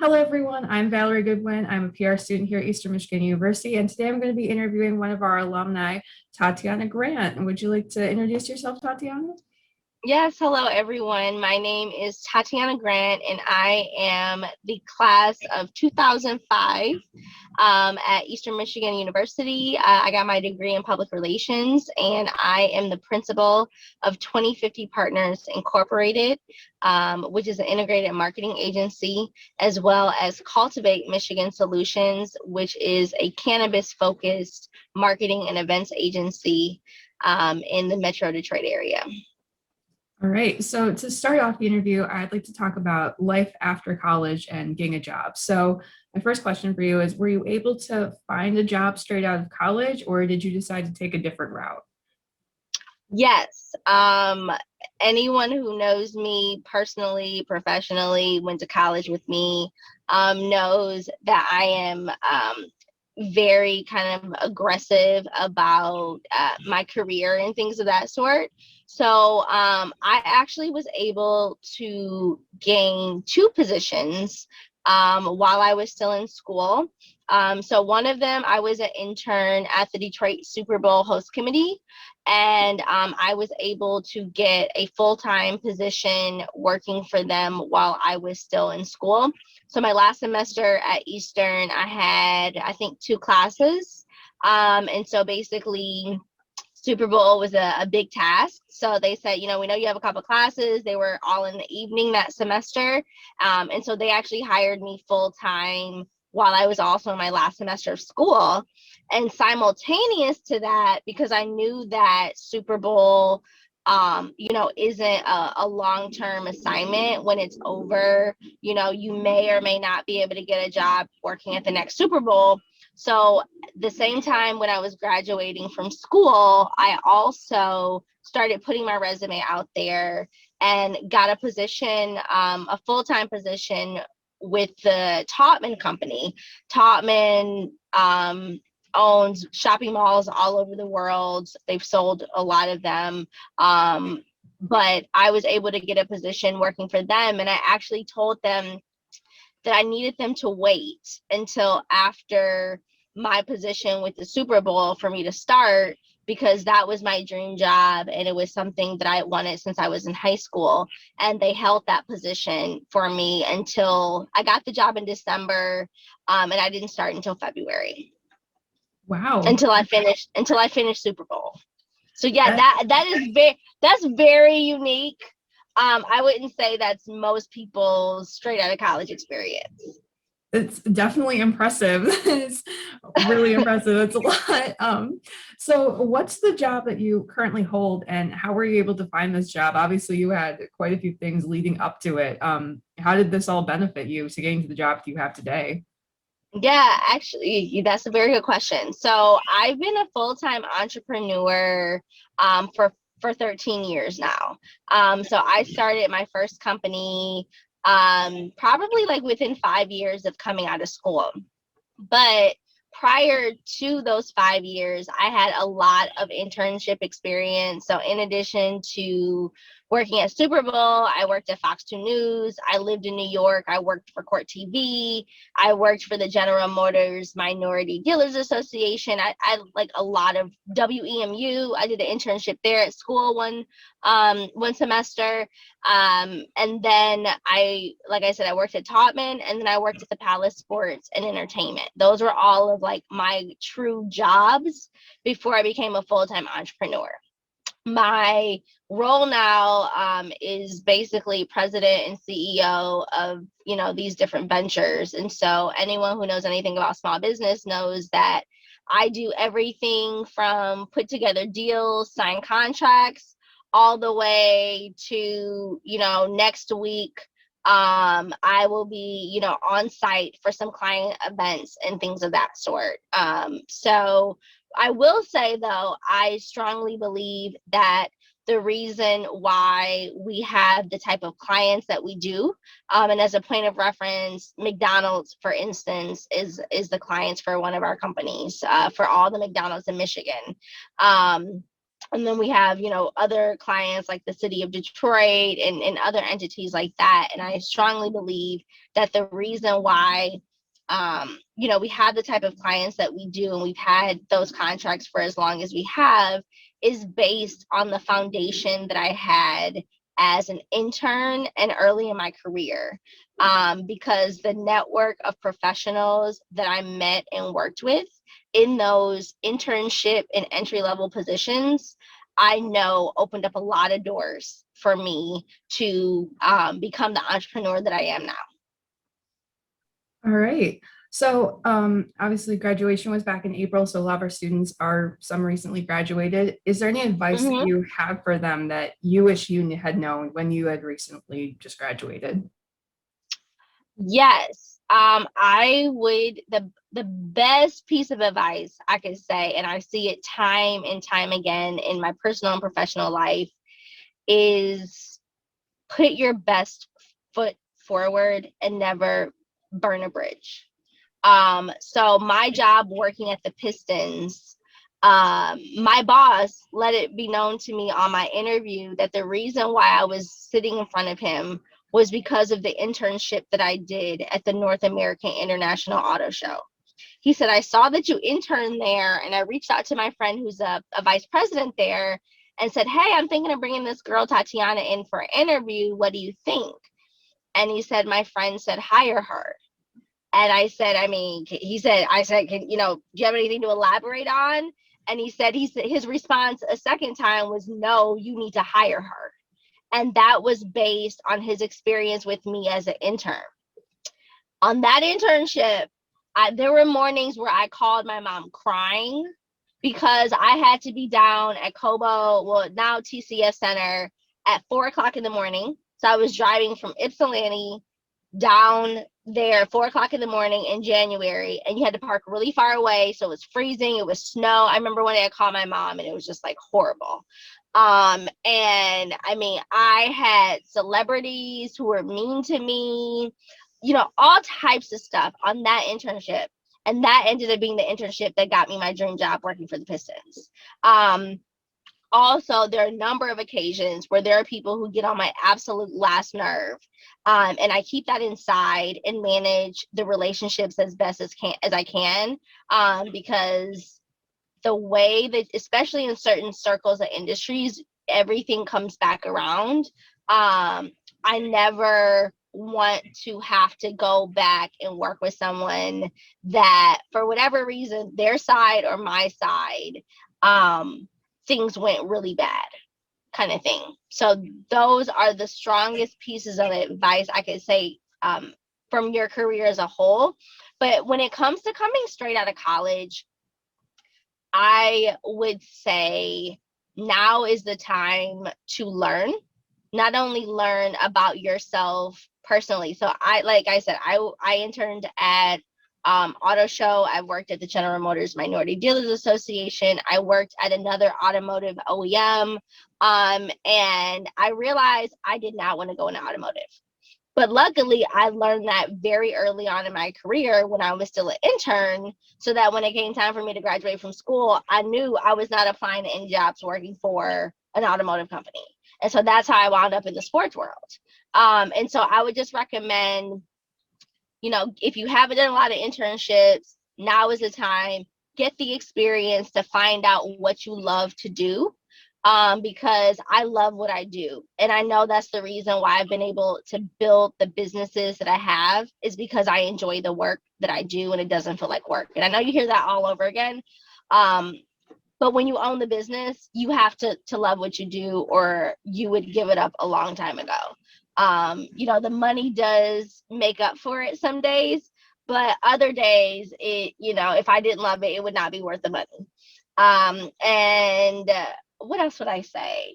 Hello, everyone. I'm Valerie Goodwin. I'm a PR student here at Eastern Michigan University, and today I'm going to be interviewing one of our alumni, Tatiana Grant. Would you like to introduce yourself, Tatiana? Yes, hello everyone. My name is Tatiana Grant, and I am the class of 2005 at Eastern Michigan University. I got my degree in public relations, and I am the principal of 2050 Partners Incorporated, which is an integrated marketing agency, as well as Cultivate Michigan Solutions, which is a cannabis-focused marketing and events agency in the Metro Detroit area. All right. So, to start off the interview, I'd like to talk about life after college and getting a job. So, my first question for you is, were you able to find a job straight out of college, or did you decide to take a different route? Yes. Anyone who knows me personally, professionally, went to college with me, knows that I am very kind of aggressive about my career and things of that sort. So I actually was able to gain two positions while I was still in school. So one of them, I was an intern at the Detroit Super Bowl host committee, and I was able to get a full-time position working for them while I was still in school. So my last semester at Eastern, I had, I think, two classes. And so basically, Super Bowl was a big task. So they said, we know you have a couple classes. They were all in the evening that semester. And so they actually hired me full time while I was also in my last semester of school. And simultaneous to that, because I knew that Super Bowl, isn't a long-term assignment. When it's over, you may or may not be able to get a job working at the next Super Bowl. So the same time when I was graduating from school, I also started putting my resume out there and got a position, a full-time position with the Taubman company. Taubman owns shopping malls all over the world. They've sold a lot of them. But I was able to get a position working for them. And I actually told them that I needed them to wait until after my position with the Super Bowl for me to start, because that was my dream job and it was something that I wanted since I was in high school. And they held that position for me until I got the job in December, and I didn't start until February, Wow. until I finished Super Bowl. So yeah, That that's very unique. I wouldn't say that's most people's straight out of college experience. It's definitely impressive. It's really impressive. It's a lot. So what's the job that you currently hold, and how were you able to find this job? Obviously, you had quite a few things leading up to it. How did this all benefit you to getting to the job that you have today? Yeah, actually, that's a very good question. So I've been a full-time entrepreneur for 13 years now. So I started my first company probably like within 5 years of coming out of school. But prior to those 5 years, I had a lot of internship experience. So in addition to working at Super Bowl, I worked at Fox 2 News. I lived in New York. I worked for Court TV. I worked for the General Motors Minority Dealers Association. I like a lot of WEMU. I did an internship there at school one semester. And then like I said, I worked at Taubman, and then I worked at the Palace Sports and Entertainment. Those were all of like my true jobs before I became a full-time entrepreneur. My role now is basically president and CEO of these different ventures. And so anyone who knows anything about small business knows that I do everything from put together deals, sign contracts, all the way to next week I will be on site for some client events and things of that sort. So I will say, though, I strongly believe that the reason why we have the type of clients that we do, and as a point of reference, McDonald's, for instance, is the clients for one of our companies, for all the McDonald's in Michigan. Um, And then we have, other clients like the city of Detroit and other entities like that. And I strongly believe that the reason why, we have the type of clients that we do, and we've had those contracts for as long as we have, is based on the foundation that I had as an intern and early in my career. Because the network of professionals that I met and worked with in those internship and entry level positions, I know opened up a lot of doors for me to become the entrepreneur that I am now. All right. So obviously graduation was back in April, so a lot of our students are some recently graduated. Is there any advice that Mm-hmm. you have for them that you wish you had known when you had recently just graduated? Yes. I would the best piece of advice I could say, and I see it time and time again in my personal and professional life, is put your best foot forward and never burn a bridge. So my job working at the Pistons, my boss let it be known to me on my interview that the reason why I was sitting in front of him was because of the internship that I did at the North American International Auto Show. He said, I saw that you interned there, and I reached out to my friend who's a vice president there and said, hey, I'm thinking of bringing this girl, Tatiana, in for an interview. What do you think? And he said, my friend said, hire her. And I said, I mean, I said, do you have anything to elaborate on? And he said, his response a second time was, no, you need to hire her. And that was based on his experience with me as an intern. On that internship, there were mornings where I called my mom crying because I had to be down at Kobo, well, now TCS Center, at 4 o'clock in the morning. So I was driving from Ypsilanti down there at 4 o'clock in the morning in January, and you had to park really far away. So it was freezing, it was snow. I remember one day I called my mom and it was just like horrible. And I mean, I had celebrities who were mean to me, all types of stuff on that internship. And that ended up being the internship that got me my dream job working for the Pistons. Also, there are a number of occasions where there are people who get on my absolute last nerve, and I keep that inside and manage the relationships as best as I can, because the way that, especially in certain circles of industries, everything comes back around. I never want to have to go back and work with someone that, for whatever reason, their side or my side, things went really bad, kind of thing. So those are the strongest pieces of advice I could say, from your career as a whole. But when it comes to coming straight out of college, I would say now is the time to learn, not only learn about yourself personally. So like I said, I interned at Auto Show. I worked at the General Motors Minority Dealers Association. I worked at another automotive OEM. And I realized I did not want to go into automotive. But luckily, I learned that very early on in my career when I was still an intern, so that when it came time for me to graduate from school, I knew I was not applying to any jobs working for an automotive company. And so that's how I wound up in the sports world. And so I would just recommend, if you haven't done a lot of internships, now is the time. Get the experience to find out what you love to do, because I love what I do. And I know that's the reason why I've been able to build the businesses that I have, is because I enjoy the work that I do and it doesn't feel like work. And I know you hear that all over again. Um, but when you own the business, you have to love what you do, or you would give it up a long time ago. The money does make up for it some days, but other days, if I didn't love it, it would not be worth the money. And what else would I say?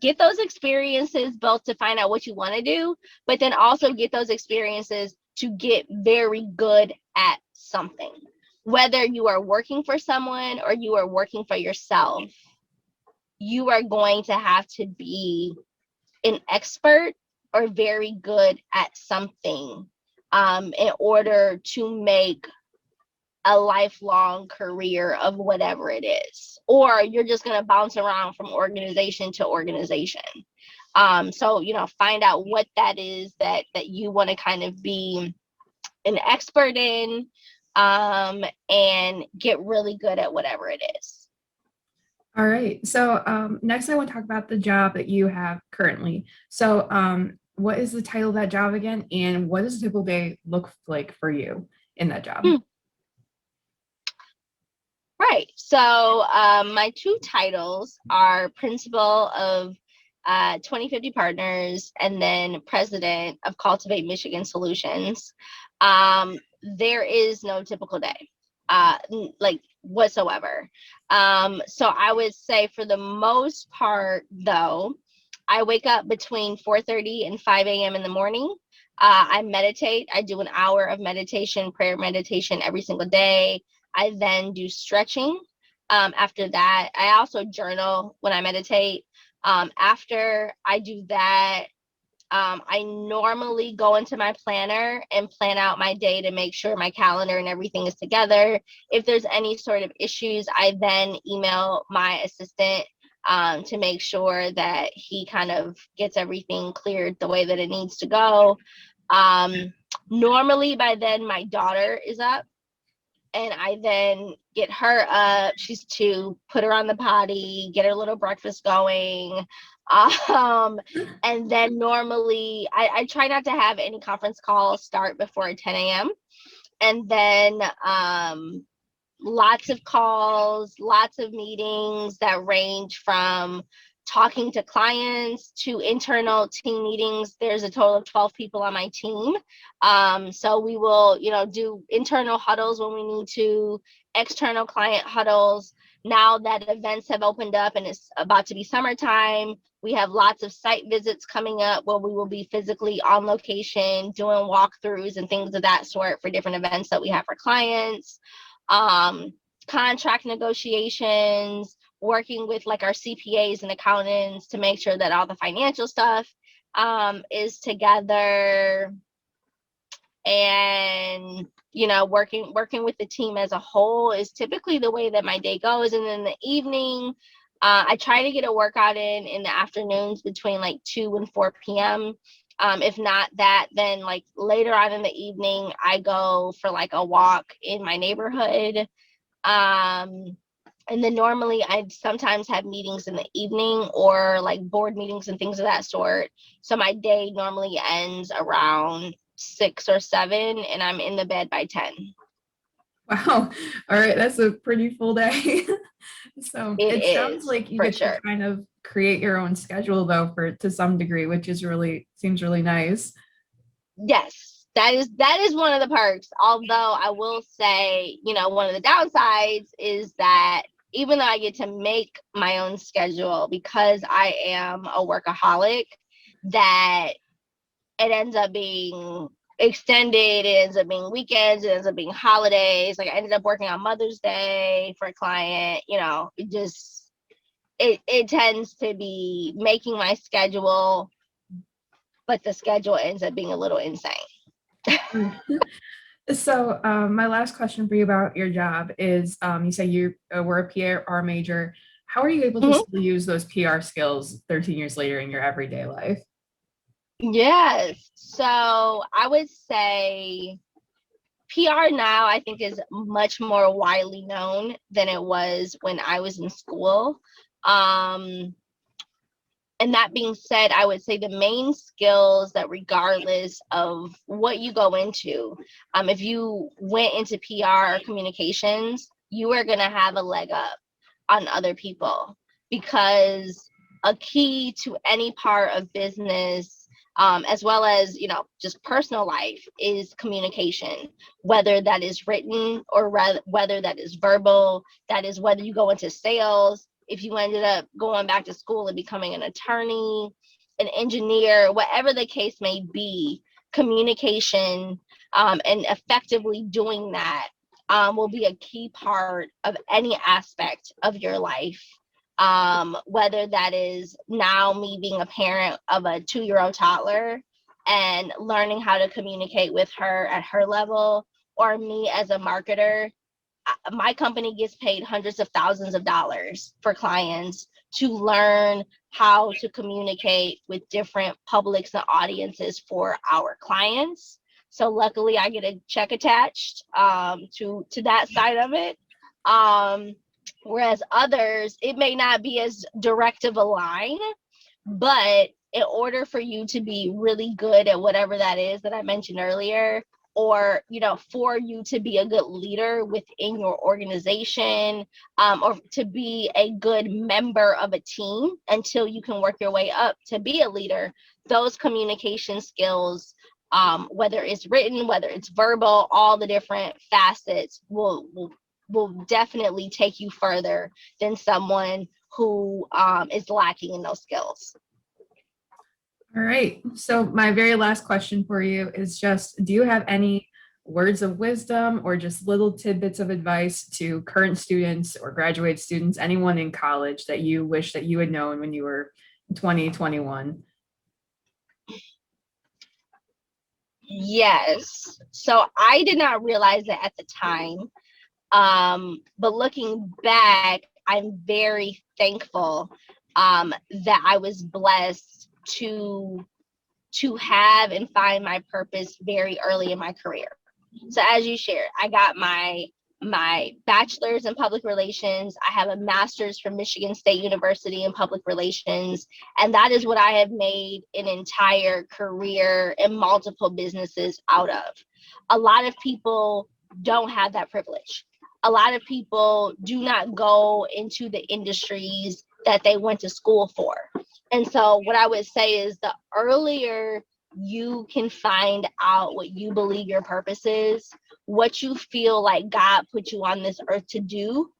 Get those experiences both to find out what you want to do, but then also get those experiences to get very good at something. Whether you are working for someone or you are working for yourself, you are going to have to be an expert or very good at something, in order to make a lifelong career of whatever it is, or you're just going to bounce around from organization to organization. So, find out what that is that you want to kind of be an expert in, and get really good at whatever it is. All right. So next, I want to talk about the job that you have currently. So, what is the title of that job again, and what does a typical day look like for you in that job? Right. So my two titles are principal of 2050 Partners and then president of Cultivate Michigan Solutions. There is no typical day, like whatsoever. So I would say for the most part, though, I wake up between 4:30 and 5 a.m. in the morning. I meditate. I do an hour of meditation, prayer meditation every single day. I then do stretching. After that, I also journal when I meditate. After I do that, I normally go into my planner and plan out my day to make sure my calendar and everything is together. If there's any sort of issues, I then email my assistant to make sure that he kind of gets everything cleared the way that it needs to go. Normally by then my daughter is up, and I then get her up. She's two, put her on the potty, get her little breakfast going. And then normally I try not to have any conference calls start before 10 a.m. And then lots of calls, lots of meetings that range from talking to clients to internal team meetings. There's a total of 12 people on my team. So we will, do internal huddles when we need to, external client huddles. Now that events have opened up and it's about to be summertime, we have lots of site visits coming up where we will be physically on location doing walkthroughs and things of that sort for different events that we have for clients. Contract negotiations, working with like our CPAs and accountants to make sure that all the financial stuff is together, and working with the team as a whole is typically the way that my day goes. And then the evening, I try to get a workout in the afternoons between like 2 and 4 p.m. If not that, then like later on in the evening, I go for like a walk in my neighborhood. And then normally I sometimes have meetings in the evening or like board meetings and things of that sort. So my day normally ends around 6 or 7 and I'm in the bed by 10. Wow. All right. That's a pretty full day. So It it sounds is like you for get to sure. kind of create your own schedule though, for to some degree, which is really seems really nice. Yes, that is one of the perks. Although I will say, one of the downsides is that even though I get to make my own schedule because I am a workaholic, that it ends up being extended, it ends up being weekends, it ends up being holidays. Like I ended up working on Mother's Day for a client, it tends to be making my schedule, but the schedule ends up being a little insane. So, my last question for you about your job is, you say you were a PR major. How are you able to Mhm. still use those PR skills 13 years later in your everyday life? Yes. So I would say PR now, I think, is much more widely known than it was when I was in school. Um, and that being said, I would say the main skills that regardless of what you go into, if you went into PR or communications, you are going to have a leg up on other people, because a key to any part of business, as well as just personal life, is communication, whether that is written or whether that is verbal. That is whether you go into sales, if you ended up going back to school and becoming an attorney, an engineer, whatever the case may be. Communication, and effectively doing that, will be a key part of any aspect of your life. Whether that is now me being a parent of a 2-year-old toddler and learning how to communicate with her at her level, or me as a marketer my company gets paid hundreds of thousands of dollars for clients to learn how to communicate with different publics and audiences for our clients. So luckily I get a check attached to that side of it. Whereas others, it may not be as direct of a line, but in order for you to be really good at whatever that is that I mentioned earlier, or for you to be a good leader within your organization, or to be a good member of a team until you can work your way up to be a leader, those communication skills, whether it's written, whether it's verbal, all the different facets will definitely take you further than someone who is lacking in those skills. All right. So my very last question for you is just, do you have any words of wisdom or just little tidbits of advice to current students or graduate students, anyone in college that you wish that you had known when you were 2021? Yes. So I did not realize it at the time. But looking back, I'm very thankful that I was blessed to have and find my purpose very early in my career. So as you shared, I got my bachelor's in public relations. I have a master's from Michigan State University in public relations. And that is what I have made an entire career and multiple businesses out of. A lot of people don't have that privilege. A lot of people do not go into the industries that they went to school for. And so what I would say is the earlier you can find out what you believe your purpose is, what you feel like God put you on this earth to do,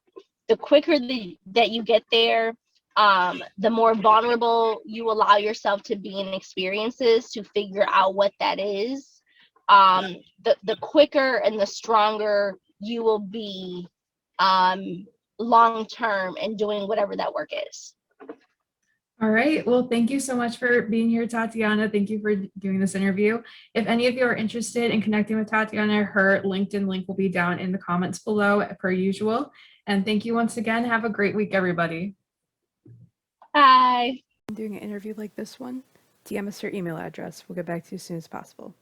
the quicker that you get there, the more vulnerable you allow yourself to be in experiences to figure out what that is, the quicker and the stronger you will be long term in doing whatever that work is. All right. Well, thank you so much for being here, Tatiana. Thank you for doing this interview. If any of you are interested in connecting with Tatiana, her LinkedIn link will be down in the comments below per usual. And thank you once again. Have a great week, everybody. Bye. Doing an interview like this one, DM us your email address. We'll get back to you as soon as possible.